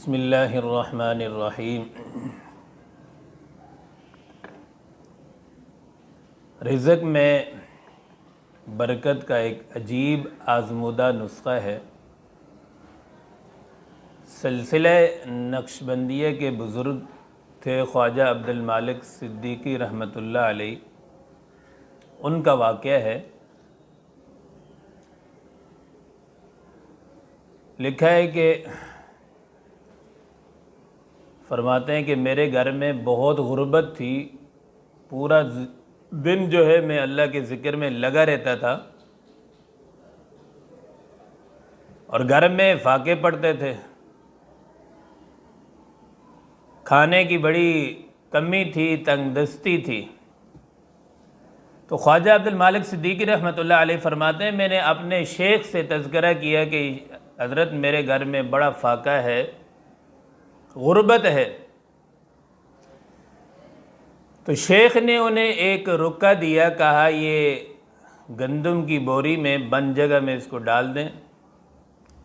بسم اللہ الرحمن الرحیم۔ رزق میں برکت کا ایک عجیب آزمودہ نسخہ ہے۔ سلسلہ نقشبندیہ کے بزرگ تھے خواجہ عبد المالک صدیقی رحمۃ اللہ علیہ، ان کا واقعہ ہے۔ لکھا ہے کہ فرماتے ہیں کہ میرے گھر میں بہت غربت تھی، پورا دن جو ہے میں اللہ کے ذکر میں لگا رہتا تھا، اور گھر میں فاقے پڑتے تھے، کھانے کی بڑی کمی تھی، تنگ دستی تھی۔ تو خواجہ عبد المالک صدیقی رحمۃ اللہ علیہ فرماتے ہیں میں نے اپنے شیخ سے تذکرہ کیا کہ حضرت میرے گھر میں بڑا فاقہ ہے، غربت ہے۔ تو شیخ نے انہیں ایک رکہ دیا، کہا یہ گندم کی بوری میں بند جگہ میں اس کو ڈال دیں،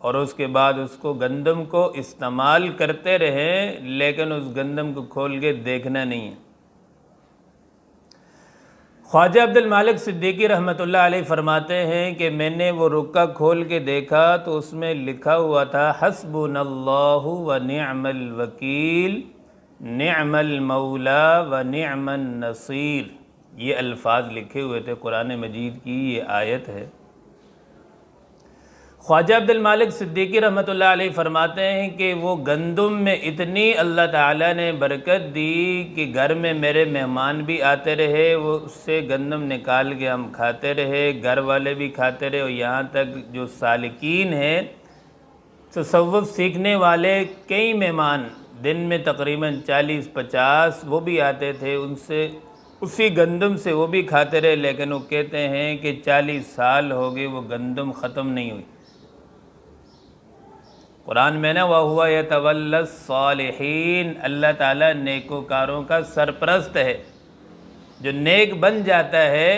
اور اس کے بعد اس کو گندم کو استعمال کرتے رہیں، لیکن اس گندم کو کھول کے دیکھنا نہیں ہے۔ خواجہ عبد المالک صدیقی رحمۃ اللہ علیہ فرماتے ہیں کہ میں نے وہ رکہ کھول کے دیکھا تو اس میں لکھا ہوا تھا حسبنا اللہ و نعم الوکیل نعم المولا و نعم النصیر۔ یہ الفاظ لکھے ہوئے تھے، قرآن مجید کی یہ آیت ہے۔ خواجہ عبد المالک صدیقی رحمۃ اللہ علیہ فرماتے ہیں کہ وہ گندم میں اتنی اللہ تعالیٰ نے برکت دی کہ گھر میں میرے مہمان بھی آتے رہے، وہ اس سے گندم نکال کے ہم کھاتے رہے، گھر والے بھی کھاتے رہے، اور یہاں تک جو سالکین ہیں، تصوف سیکھنے والے کئی مہمان دن میں تقریباً 40-50 وہ بھی آتے تھے، ان سے اسی گندم سے وہ بھی کھاتے رہے، لیکن وہ کہتے ہیں کہ 40 سال ہو گئے وہ گندم ختم نہیں ہوئی۔ قرآن میں نا وَهُوَ يَتَوَلَّى الصَّالِحِينَ، اللہ تعالیٰ نیکوکاروں کا سرپرست ہے۔ جو نیک بن جاتا ہے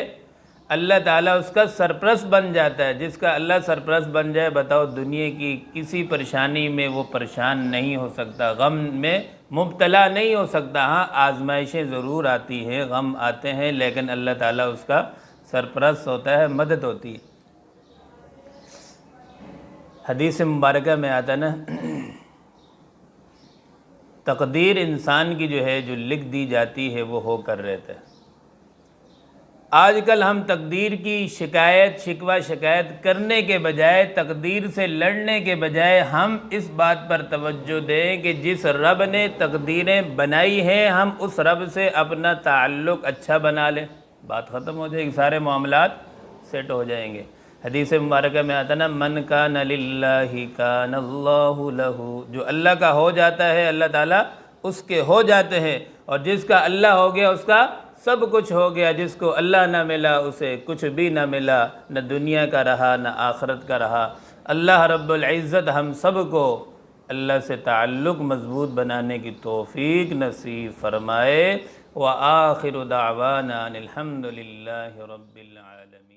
اللہ تعالیٰ اس کا سرپرست بن جاتا ہے۔ جس کا اللہ سرپرست بن جائے، بتاؤ دنیا کی کسی پریشانی میں وہ پریشان نہیں ہو سکتا، غم میں مبتلا نہیں ہو سکتا۔ ہاں آزمائشیں ضرور آتی ہیں، غم آتے ہیں، لیکن اللہ تعالیٰ اس کا سرپرست ہوتا ہے، مدد ہوتی ہے۔ حدیث مبارکہ میں آتا نا، تقدیر انسان کی جو ہے جو لکھ دی جاتی ہے وہ ہو کر رہتا ہے۔ آج کل ہم تقدیر کی شکایت کرنے کے بجائے، تقدیر سے لڑنے کے بجائے، ہم اس بات پر توجہ دیں کہ جس رب نے تقدیریں بنائی ہیں ہم اس رب سے اپنا تعلق اچھا بنا لیں، بات ختم ہو جائے گی، سارے معاملات سیٹ ہو جائیں گے۔ حدیث مبارکہ میں آتا نا من کان للہ کان اللہ لہ، جو اللہ کا ہو جاتا ہے اللہ تعالیٰ اس کے ہو جاتے ہیں، اور جس کا اللہ ہو گیا اس کا سب کچھ ہو گیا۔ جس کو اللہ نہ ملا اسے کچھ بھی نہ ملا، نہ دنیا کا رہا نہ آخرت کا رہا۔ اللہ رب العزت ہم سب کو اللہ سے تعلق مضبوط بنانے کی توفیق نصیب فرمائے۔ وآخر دعوانا الحمد للہ رب العالمین۔